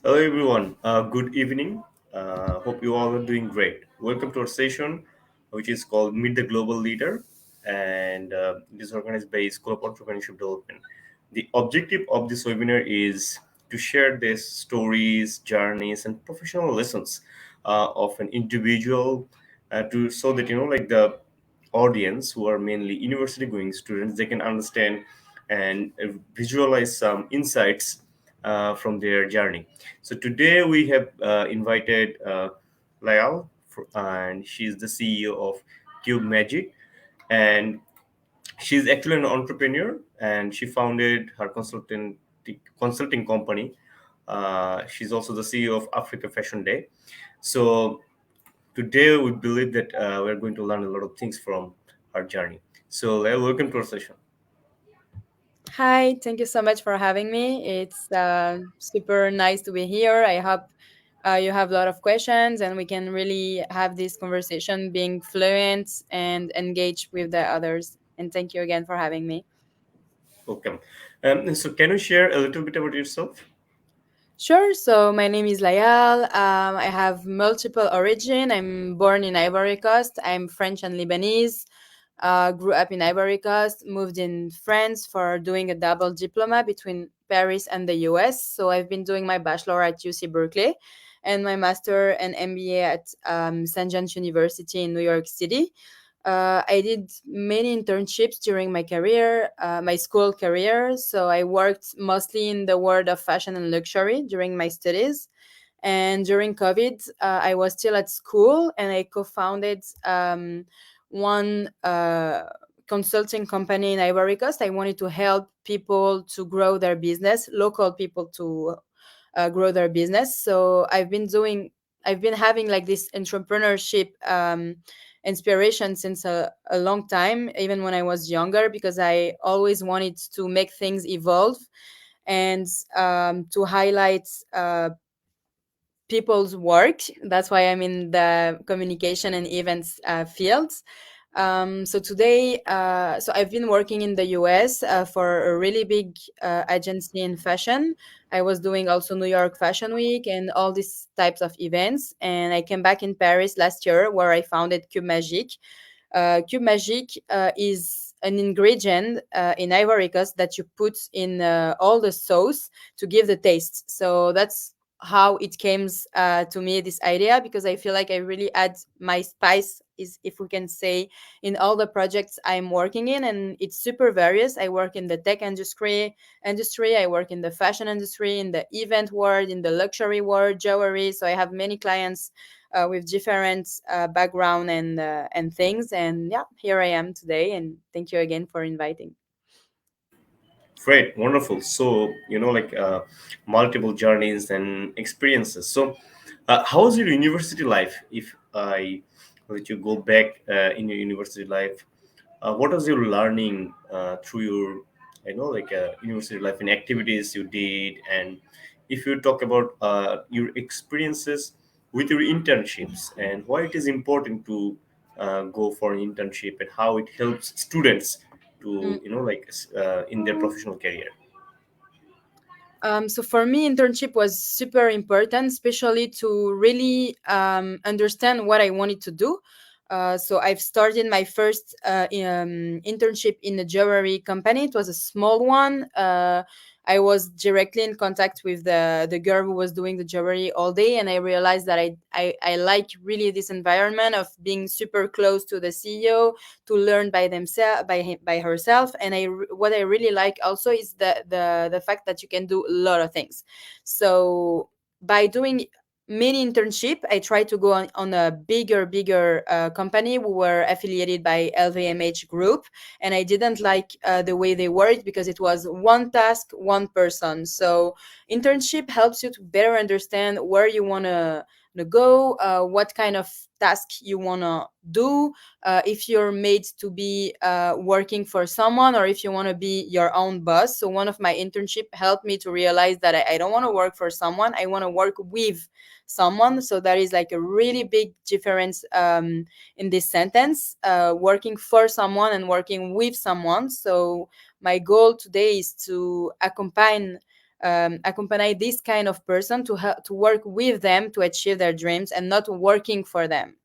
Hello, everyone. Good evening. Hope you all are doing great. Welcome to our session, which is called Meet the Global Leader, and it is organized by School of Entrepreneurship Development. The objective of this webinar is to share these stories, journeys, and professional lessons of an individual, to so that like the audience who are mainly university going students, they can understand and visualize some insights from their journey. So today we have invited Layal, and she's the CEO of Cube Magic, and she's actually an entrepreneur, and she founded her consulting company. She's also the CEO of Africa Fashion Day. So today we believe that we're going to learn a lot of things from her journey. So Layal, welcome to our session. Hi, thank you so much for having me. It's super nice to be here. I hope you have a lot of questions and we can really have this conversation being fluent and engage with the others. And thank you again for having me. Welcome. So can you share a little bit about yourself? Sure. So my name is Layal. I have multiple origin. I'm born in Ivory Coast. I'm French and Lebanese. Grew up in Ivory Coast. Moved in France for doing a double diploma between Paris and the US. So I've been doing my bachelor at UC Berkeley, and my master and MBA at St. John's University in New York City. I did many internships during my career, my school career. So I worked mostly in the world of fashion and luxury during my studies. And during COVID, I was still at school and I co founded one consulting company in Ivory Coast. I wanted to help people to grow their business, local people to grow their business. So I've been having like this entrepreneurship inspiration since a long time, even when I was younger, because I always wanted to make things evolve and to highlight people's work. That's why I'm in the communication and events fields. So today, so I've been working in the US for a really big agency in fashion. I was doing also New York Fashion Week and all these types of events. And I came back in Paris last year where I founded Cube Magic. Cube Magic is an ingredient in Ivory Coast that you put in all the sauce to give the taste. So that's how it came to me, this idea, because I feel like I really add my spice, is if we can say, in all the projects I'm working in, and it's super various. I work in the tech industry, I work in the fashion industry, in the event world, in the luxury world, jewelry. So I have many clients with different background and things. And yeah, here I am today, and thank you again for inviting. Great, wonderful. So, multiple journeys and experiences. So, how was your university life? If I let you go back in your university life, what was your learning through your, university life and activities you did? And if you talk about your experiences with your internships and why it is important to go for an internship and how it helps students to, in their professional career. So for me, internship was super important, especially to really understand what I wanted to do. So I've started my first internship in a jewelry company. It was a small one. I was directly in contact with the girl who was doing the jewelry all day, and I realized that I like really this environment of being super close to the CEO, to learn by themselves, by herself. And what I really like also is the fact that you can do a lot of things. So by doing many internship, I tried to go on a bigger company. We were affiliated by LVMH Group, and I didn't like the way they worked because it was one task, one person. So internship helps you to better understand where you want to go, what kind of task you want to do, if you're made to be working for someone or if you want to be your own boss. So one of my internship helped me to realize that I don't want to work for someone, I want to work with someone. So that is like a really big difference in this sentence, working for someone and working with someone. So my goal today is to accompany accompany this kind of person to help to work with them to achieve their dreams and not working for them.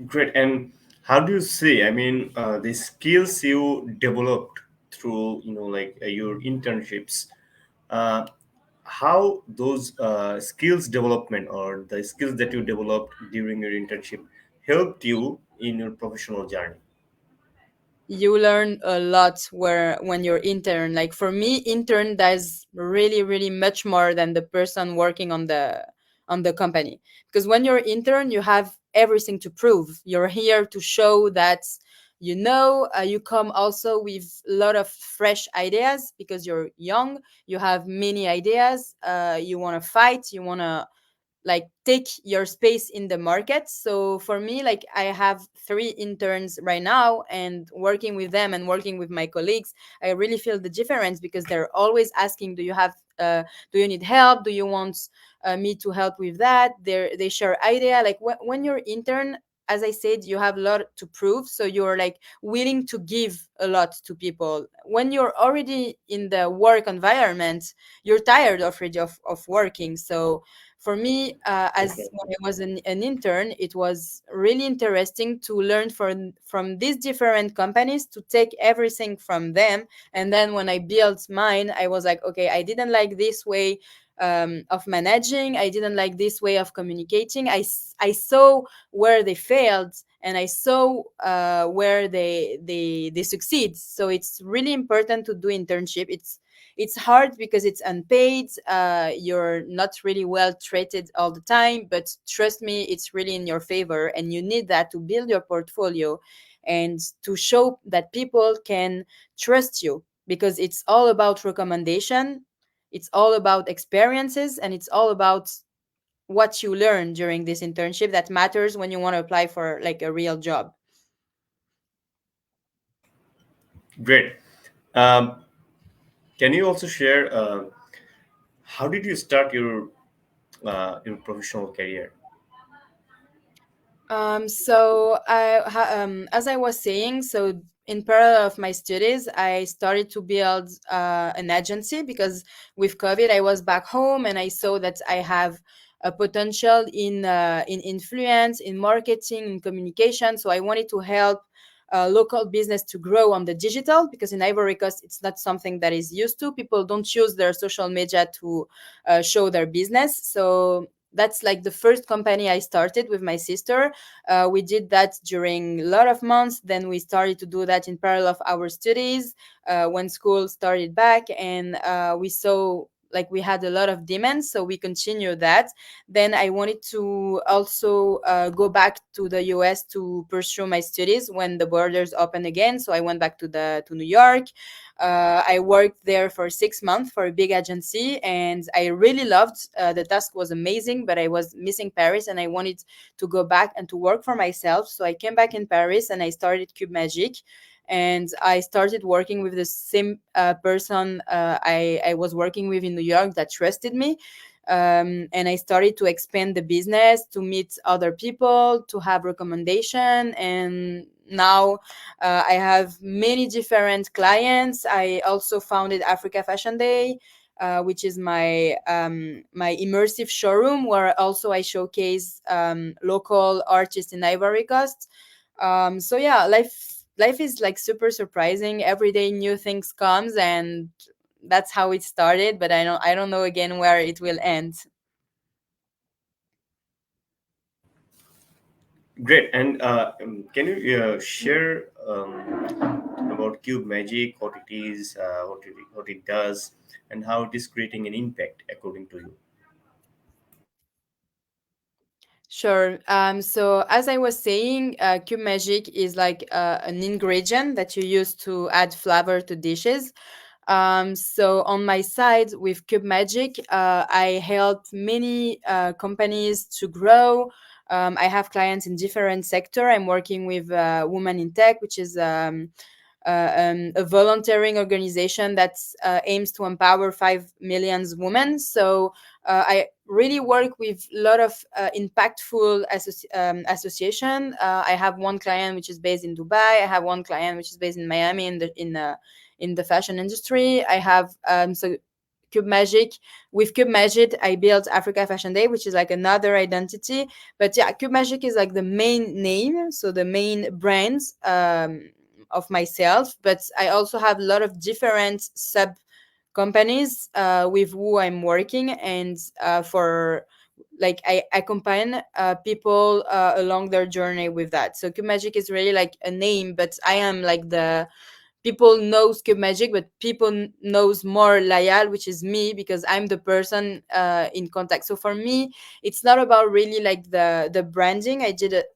Great. And how do you see, I mean, the skills you developed through, like your internships, uh, how those skills development or the skills that you developed during your internship helped you in your professional journey? You learn a lot where when you're intern. Like for me, intern does really really much more than the person working on the company, because when you're intern you have everything to prove. You're here to show that you come also with a lot of fresh ideas because you're young. You have many ideas. You want to fight, you want to like take your space in the market. So for me, like I have three interns right now, and working with them and working with my colleagues, I really feel the difference because they're always asking, do you need help, do you want me to help with that? They share idea. Like when you're intern, as I said, you have a lot to prove, so you're like willing to give a lot to people. When you're already in the work environment, you're tired already of working. So for me, as Okay. when I was an intern, it was really interesting to learn from these different companies, to take everything from them. And then when I built mine, I was like, okay, I didn't like this way of managing. I didn't like this way of communicating. I saw where they failed, and I saw where they succeed. So it's really important to do internship. It's hard because it's unpaid. You're not really well treated all the time, but trust me, it's really in your favor, and you need that to build your portfolio and to show that people can trust you, because it's all about recommendation, it's all about experiences, and it's all about what you learn during this internship that matters when you want to apply for like a real job. Great. um, can you also share how did you start your professional career? As I was saying, so in parallel of my studies, I started to build an agency because with COVID, I was back home and I saw that I have a potential in influence, in marketing, in communication. So I wanted to help local business to grow on the digital, because in Ivory Coast, it's not something that is used to. People don't use their social media to show their business. So that's like the first company I started with my sister. We did that during a lot of months. Then we started to do that in parallel of our studies when school started back, and we saw like we had a lot of demands, so we continued that. Then I wanted to also go back to the US to pursue my studies when the borders opened again. So I went back to New York. I worked there for 6 months for a big agency, and I really loved. The task was amazing, but I was missing Paris, and I wanted to go back and to work for myself. So I came back in Paris and I started Cube Magic, and I started working with the same person I was working with in New York that trusted me. And I started to expand the business, to meet other people, to have recommendation, and now I have many different clients. I also founded Africa Fashion Day, which is my immersive showroom where also I showcase local artists in Ivory Coast. So yeah, life is like super surprising. Every day new things comes, and that's how it started. But I don't know again where it will end. Great. And can you share about Cube Magic, what it is, what it does, and how it is creating an impact according to you? Sure. So as I was saying, Cube Magic is like an ingredient that you use to add flavor to dishes. So on my side with Cube Magic, I help many companies to grow. I have clients in different sector. I'm working with Women in Tech, which is a volunteering organization that aims to empower 5 million women. So I really work with a lot of impactful association. I have one client which is based in Dubai. I have one client which is based in Miami, in in the fashion industry. I have Cube Magic. With Cube Magic, I built Africa Fashion Day, which is like another identity. But yeah, Cube Magic is like the main name, so the main brand of myself. But I also have a lot of different sub companies with who I'm working, and for like I accompany people along their journey with that. So Cube Magic is really like a name, but I am like the people knows Cube Magic, but people knows more Layal, which is me, because I'm the person in contact. So for me, it's not about really like the branding I did it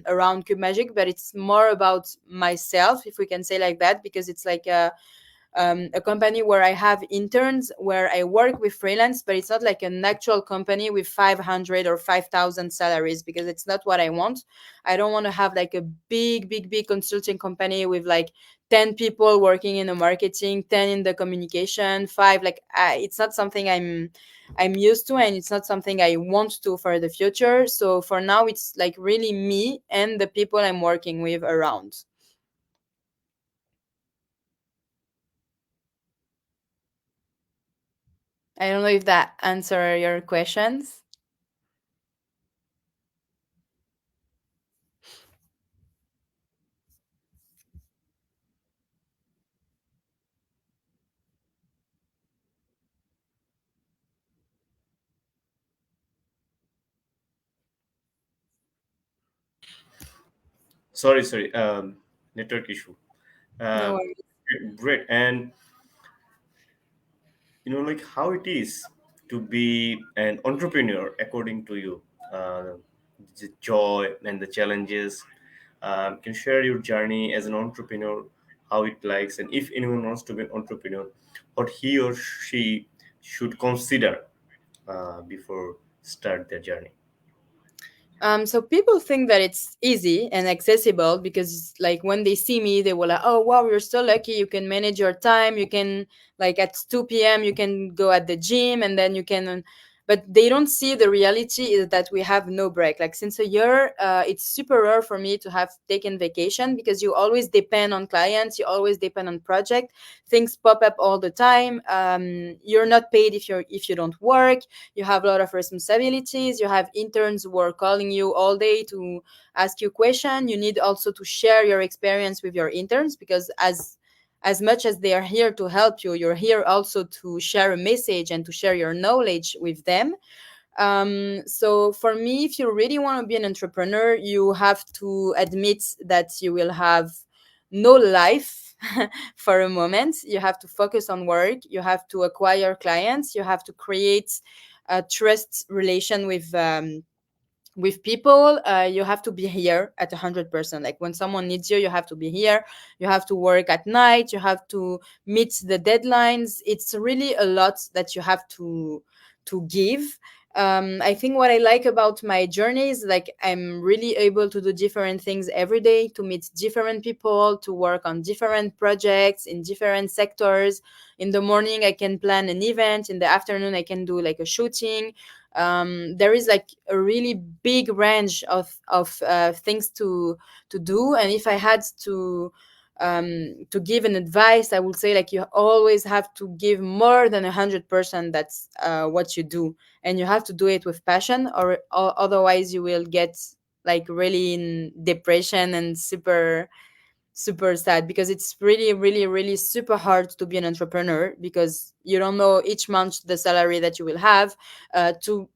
around Cube Magic, but it's more about myself, if we can say like that, because it's like a company where I have interns, where I work with freelance, but it's not like an actual company with 500 or 5,000 salaries, because it's not what I want. I don't want to have like a big consulting company with like 10 people working in the marketing, 10 in the communication, five. Like, it's not something I'm used to, and it's not something I want to for the future. So for now, it's like really me and the people I'm working with around. I don't know if that answer your questions. Sorry, network issue. No Uh, worries. Great. And like how it is to be an entrepreneur according to you, uh, the joy and the challenges. Can share your journey as an entrepreneur, how it likes, and if anyone wants to be an entrepreneur, what he or she should consider before start their journey. So people think that it's easy and accessible because like when they see me, they will like, oh wow, you're so lucky. You can manage your time. You can like at 2 p.m. you can go at the gym, and then you can. But they don't see the reality is that we have no break. Like since a year, it's super rare for me to have taken vacation because you always depend on clients. You always depend on project. Things pop up all the time. You're not paid if you don't work. You have a lot of responsibilities. You have interns who are calling you all day to ask you question. You need also to share your experience with your interns, because as much as they are here to help you, you're here also to share a message and to share your knowledge with them. So for me, if you really want to be an entrepreneur, you have to admit that you will have no life for a moment. You have to focus on work. You have to acquire clients. You have to create a trust relation with people. You have to be here at 100%. Like when someone needs you, you have to be here. You have to work at night. You have to meet the deadlines. It's really a lot that you have to give. I think what I like about my journey is like I'm really able to do different things every day, to meet different people, to work on different projects in different sectors. In the morning I can plan an event, in the afternoon I can do like a shooting. There is like a really big range of things to do. And if I had to give an advice, I would say like you always have to give more than 100%. That's what you do, and you have to do it with passion, or otherwise you will get like really in depression and super sad, because it's really super hard to be an entrepreneur, because you don't know each month the salary that you will have. To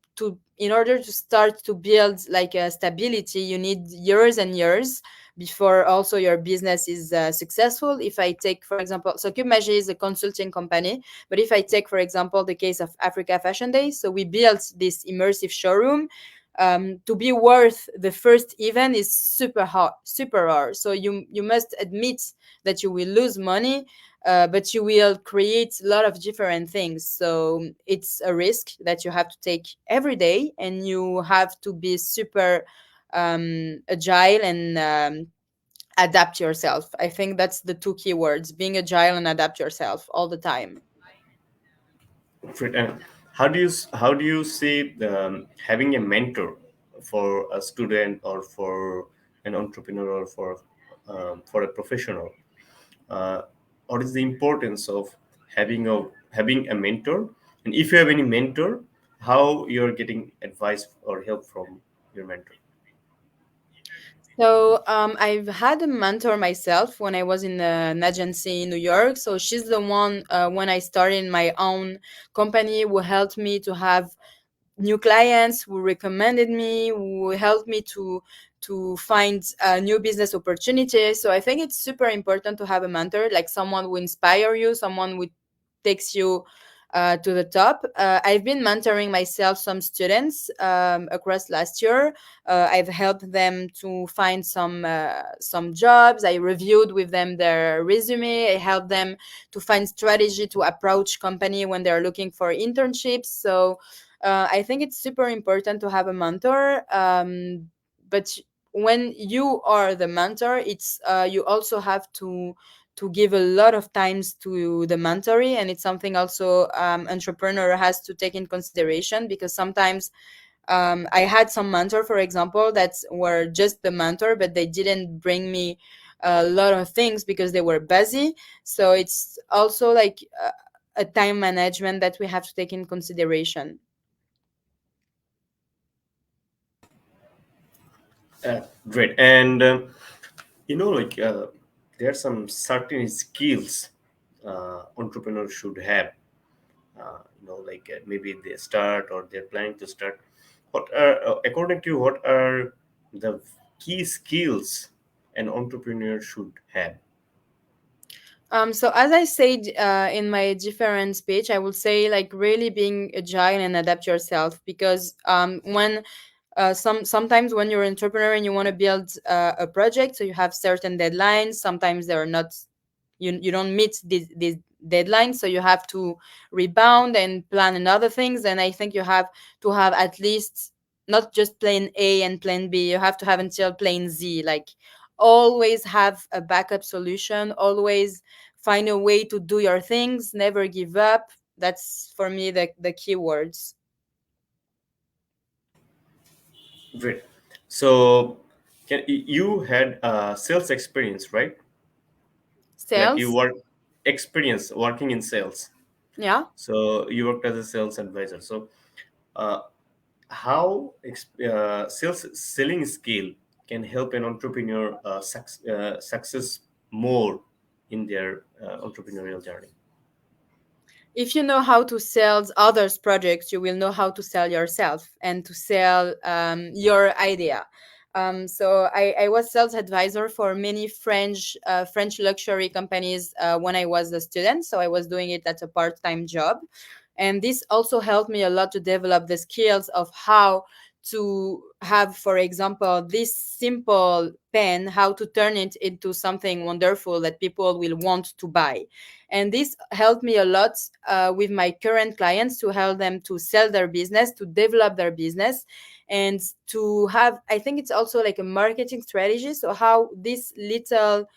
In order to start to build like a stability, you need years and years before also your business is successful. If I take for example, so Cube Magic is a consulting company, but if I take for example the case of Africa Fashion Day, so we built this immersive showroom. To be worth the first event is super hard, super rare. So you must admit that you will lose money, but you will create a lot of different things. So it's a risk that you have to take every day, and you have to be super agile and adapt yourself. I think that's the two key words: being agile and adapt yourself all the time. Great. And how do you see having a mentor for a student or for an entrepreneur or for a professional? Uh, what is the importance of having a mentor, and if you have any mentor, how you're getting advice or help from your mentor. So I've had a mentor myself when I was in an agency in New York. So she's the one when I started my own company who helped me to have new clients, who recommended me, who helped me to find new business opportunities. So I think it's super important to have a mentor, like someone who inspire you, someone who takes you to the top. I've been mentoring myself some students across last year. I've helped them to find some jobs. I reviewed with them their resume. I helped them to find strategy to approach company when they're looking for internships. So I think it's super important to have a mentor. But when you are the mentor, it's you also have to give a lot of times to the mentoring, and it's something also entrepreneur has to take in consideration, because sometimes I had some mentor, for example, that were just the mentor, but they didn't bring me a lot of things because they were busy. So it's also like a time management that we have to take in consideration. Great. And like there are some certain skills entrepreneurs should have. Like maybe they start or they're planning to start. What are, according to you, what are the key skills an entrepreneur should have? So as I said in my different speech, I would say like really being agile and adapt yourself, because when sometimes when you're an entrepreneur and you want to build a project, so you have certain deadlines. Sometimes they are not, you don't meet these deadlines, so you have to rebound and plan another things. And I think you have to have at least not just plan A and plan B, you have to have until plan Z, like always have a backup solution, always find a way to do your things, never give up. That's for me the keywords. Great. So, you had sales experience, right? Like you Sales. work experience working in sales. Yeah. So you worked as a sales advisor. So, uh, how sales selling skill can help an entrepreneur success more in their entrepreneurial journey? If you know how to sell others projects, you will know how to sell yourself and to sell your idea. So I was sales advisor for many French luxury companies when I was a student, so I was doing it as a part-time job, and this also helped me a lot to develop the skills of how to have, for example, this simple pen, how to turn it into something wonderful that people will want to buy. And this helped me a lot with my current clients, to help them to sell their business, to develop their business, and to have, I think it's also like a marketing strategy, so how this little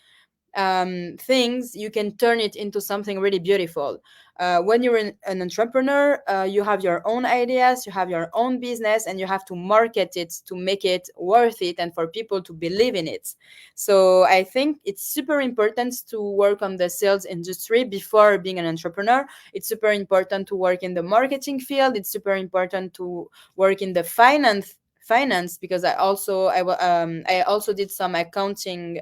things you can turn it into something really beautiful. When you're an entrepreneur, you have your own ideas, you have your own business, and you have to market it to make it worth it and for people to believe in it. So I think it's super important to work on the sales industry before being an entrepreneur. It's super important to work in the marketing field. It's super important to work in the finance, because I also did some accounting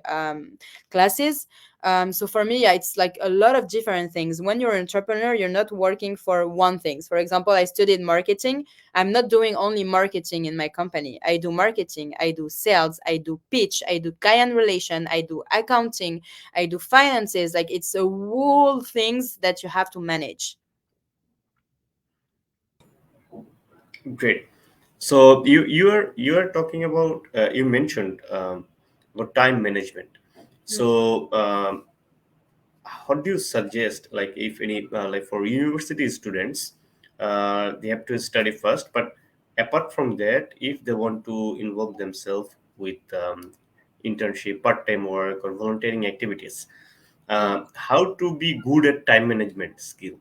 classes. So for me, yeah, it's like a lot of different things. When you're an entrepreneur, you're not working for one thing. For example, I studied marketing. I'm not doing only marketing in my company. I do marketing, I do sales, I do pitch, I do client relation, I do accounting, I do finances. Like it's a whole things that you have to manage. Great. So you are talking about you mentioned about time management. So what do you suggest, like if any like for university students, they have to study first, but apart from that, if they want to involve themselves with internship, part-time work, or volunteering activities, how to be good at time management skill?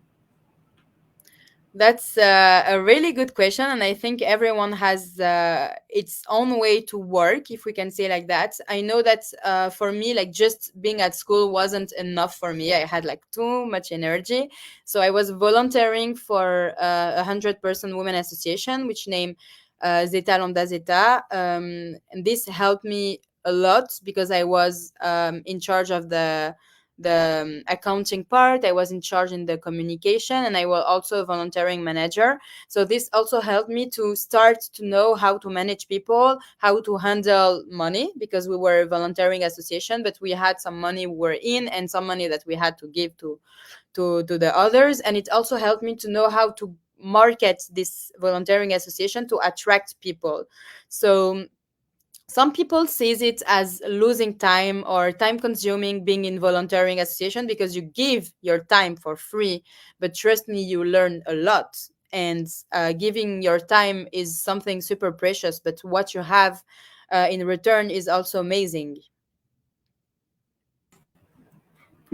That's a really good question, and I think everyone has its own way to work, if we can say like that. I know that for me, like just being at school wasn't enough for me. I had like too much energy, so I was volunteering for 100-person women association, which name Zeta Lambda Zeta, and this helped me a lot because I was in charge of the accounting part. I was in charge in the communication, and I was also a volunteering manager. So this also helped me to start to know how to manage people, how to handle money, because we were a volunteering association, but we had some money we were in and some money that we had to give to the others. And it also helped me to know how to market this volunteering association to attract people. So some people sees it as losing time or time consuming being in volunteering association because you give your time for free, but trust me, you learn a lot. And giving your time is something super precious, but what you have in return is also amazing.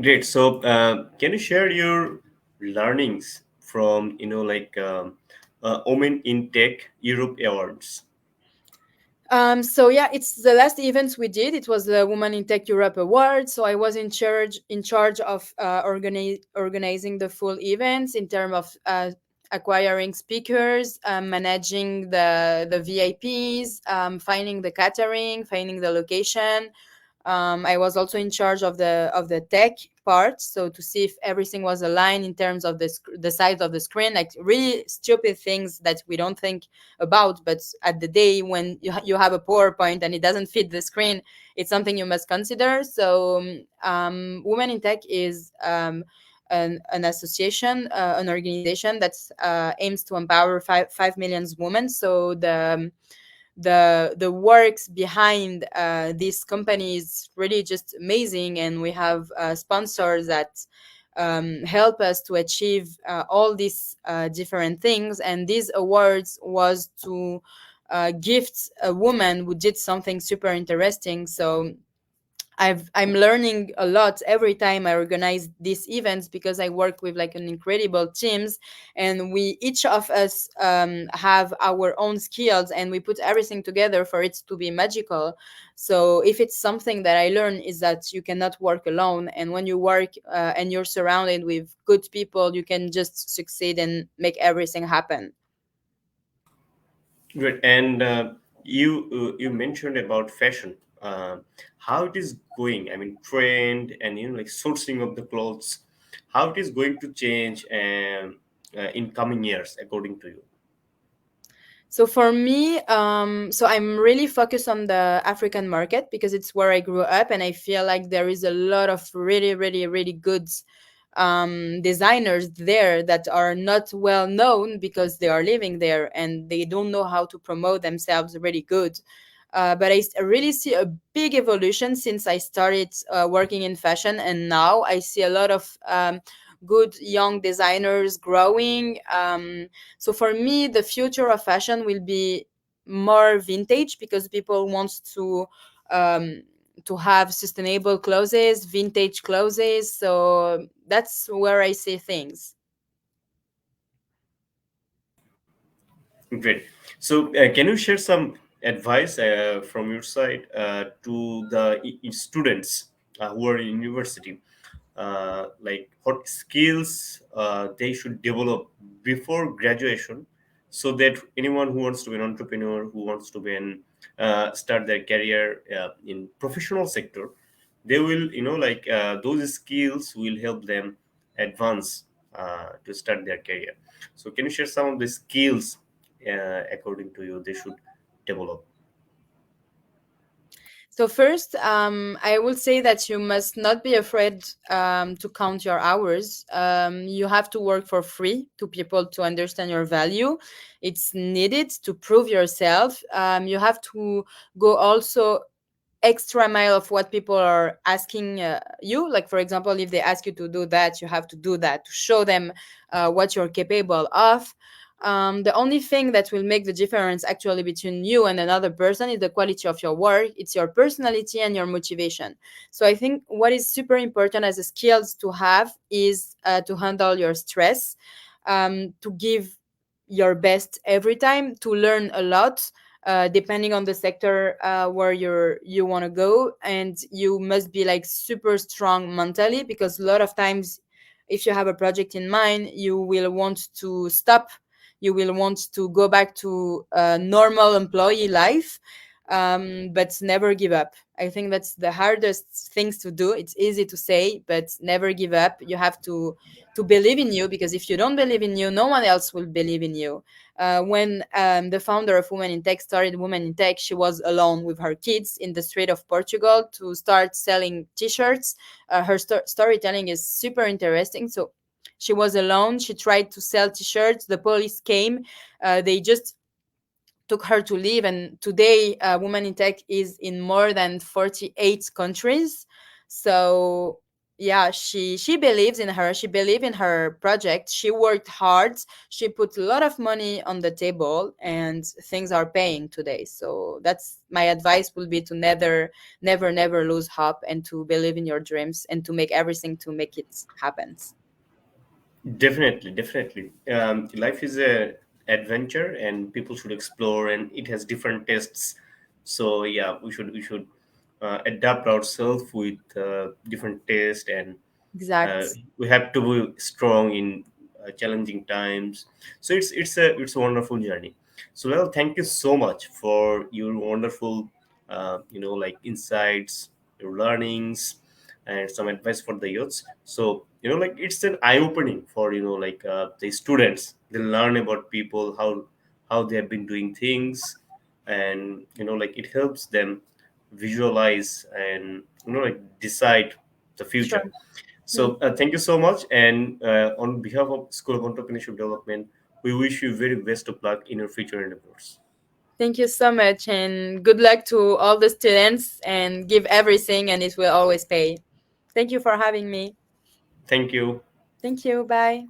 Great. So, can you share your learnings from Women in Tech Europe Awards? So yeah, it's the last event we did. It was the Woman in Tech Europe Award. So I was in charge of organizing the full events in terms of acquiring speakers, managing the VIPs, finding the catering, finding the location. I was also in charge of the tech part, so to see if everything was aligned in terms of the size of the screen, like really stupid things that we don't think about, but at the day when you have a PowerPoint and it doesn't fit the screen, it's something you must consider. So Women in Tech is an association, an organization that aims to empower 5 million women. So the works behind this company is really just amazing, and we have sponsors that help us to achieve all these different things. And these awards was to gift a woman who did something super interesting. So I'm learning a lot every time I organize these events because I work with like an incredible teams, and we each of us have our own skills, and we put everything together for it to be magical. So if it's something that I learn is that you cannot work alone, and when you work and you're surrounded with good people, you can just succeed and make everything happen. Great. And you mentioned about fashion. How it is going? I mean, trend and like sourcing of the clothes. How it is going to change in coming years, according to you? So for me, so I'm really focused on the African market because it's where I grew up, and I feel like there is a lot of really, really, really good designers there that are not well known because they are living there and they don't know how to promote themselves really good. But I really see a big evolution since I started working in fashion, and now I see a lot of good young designers growing. So for me, the future of fashion will be more vintage because people want um, to have sustainable clothes, vintage clothes. So that's where I see things. Great. So, can you share some advice from your side to the students who are in university? Like what skills they should develop before graduation, so that anyone who wants to be an entrepreneur, who wants to be an start their career in professional sector, they will those skills will help them advance to start their career. So can you share some of the skills according to you they should develop? So first, I will say that you must not be afraid to count your hours. You have to work for free to people to understand your value. It's needed to prove yourself. You have to go also extra mile of what people are asking you. Like for example, if they ask you to do that, you have to do that to show them what you're capable of. The only thing that will make the difference actually between you and another person is the quality of your work. It's your personality and your motivation. So I think what is super important as a skills to have is to handle your stress. to give your best every time, to learn a lot, depending on the sector where you want to go. And you must be like super strong mentally, because a lot of times if you have a project in mind, you will want to stop, you will want to go back to normal employee life, but never give up. I think that's the hardest things to do. It's easy to say, but never give up. You have to believe in you, because if you don't believe in you, no one else will believe in you. When the founder of Women in Tech started Women in Tech, she was alone with her kids in the street of Portugal to start selling T-shirts. Her storytelling is super interesting. So she was alone. She tried to sell T-shirts. The police came. They just took her to leave. And today, Women in Tech is in more than 48 countries. So yeah, she believes in her. She believed in her project. She worked hard. She put a lot of money on the table, and things are paying today. So that's my advice, will be to never lose hope, and to believe in your dreams, and to make everything to make it happen. Definitely, definitely. Life is a adventure, and people should explore, and it has different tests. So yeah, we should adapt ourselves with different taste, and Exact. we have to be strong in challenging times. So it's a wonderful journey. So well, thank you so much for your wonderful like insights, your learnings, and some advice for the youths. So like it's an eye opening for like the students. They learn about people, how they have been doing things, and like it helps them visualize and like decide the Sure. future. Mm. So thank you so much, and on behalf of School of Entrepreneurship Development, we wish you very best of luck in your future endeavors. Thank you so much, and good luck to all the students, and give everything, and it will always pay. Thank you for having me. Thank you. Thank you. Bye.